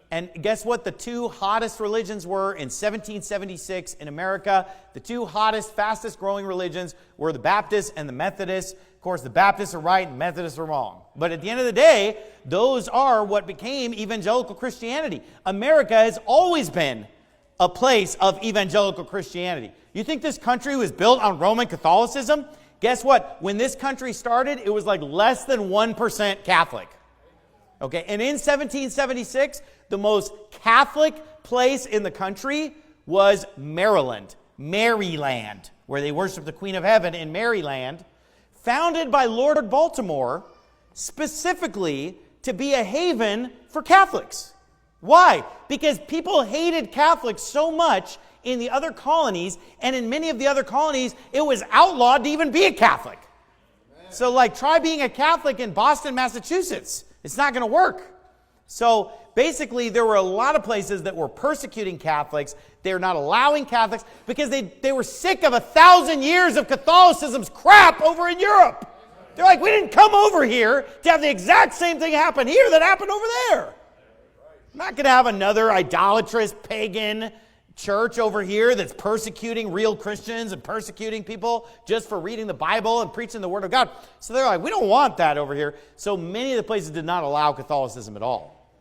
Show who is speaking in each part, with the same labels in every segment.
Speaker 1: And guess what the two hottest religions were in 1776 in America? The two hottest, fastest growing religions were the Baptists and the Methodists. Of course, the Baptists are right and Methodists are wrong. But at the end of the day, those are what became evangelical Christianity. America has always been a place of evangelical Christianity. You think this country was built on Roman Catholicism? Guess what? When this country started, it was like less than 1% Catholic. Okay, and in 1776, the most Catholic place in the country was Maryland, where they worshiped the Queen of Heaven in Maryland, founded by Lord Baltimore specifically to be a haven for Catholics. Why? Because people hated Catholics so much in the other colonies, and in many of the other colonies, it was outlawed to even be a Catholic. So, try being a Catholic in Boston, Massachusetts. It's not going to work. So, basically, there were a lot of places that were persecuting Catholics. They're not allowing Catholics because they were sick of 1,000 years of Catholicism's crap over in Europe. They're like, we didn't come over here to have the exact same thing happen here that happened over there. I'm not going to have another idolatrous pagan church over here that's persecuting real Christians and persecuting people just for reading the Bible and preaching the Word of God. So they're like, we don't want that over here. So many of the places did not allow Catholicism at all.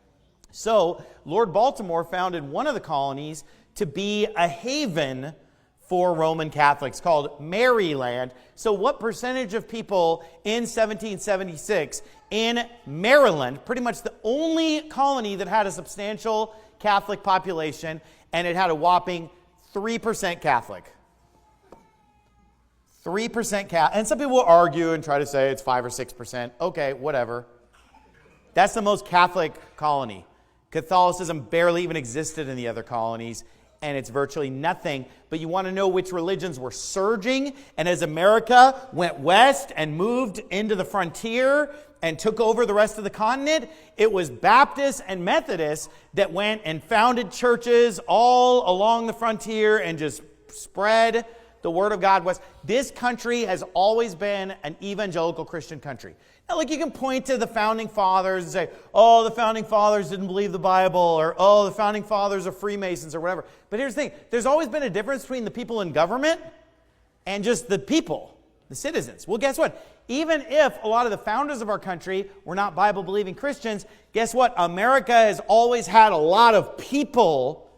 Speaker 1: So Lord Baltimore founded one of the colonies to be a haven for Roman Catholics called Maryland. So what percentage of people in 1776 in Maryland, pretty much the only colony that had a substantial Catholic population, and it had a whopping 3% Catholic. 3% Catholic. And some people will argue and try to say it's 5 or 6%. Okay, whatever. That's the most Catholic colony. Catholicism barely even existed in the other colonies, and it's virtually nothing. But you want to know which religions were surging? And as America went west and moved into the frontier and took over the rest of the continent, it was Baptists and Methodists that went and founded churches all along the frontier and just spread the Word of God west. This country has always been an evangelical Christian country. Now, you can point to the Founding Fathers and say, oh, the Founding Fathers didn't believe the Bible, or oh, the Founding Fathers are Freemasons, or whatever. But here's the thing. There's always been a difference between the people in government and just the people, the citizens. Well, guess what? Even if a lot of the founders of our country were not Bible-believing Christians, guess what? America has always had a lot of people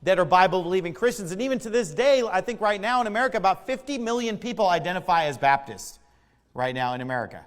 Speaker 1: that are Bible-believing Christians. And even to this day, I think right now in America, about 50 million people identify as Baptists right now in America.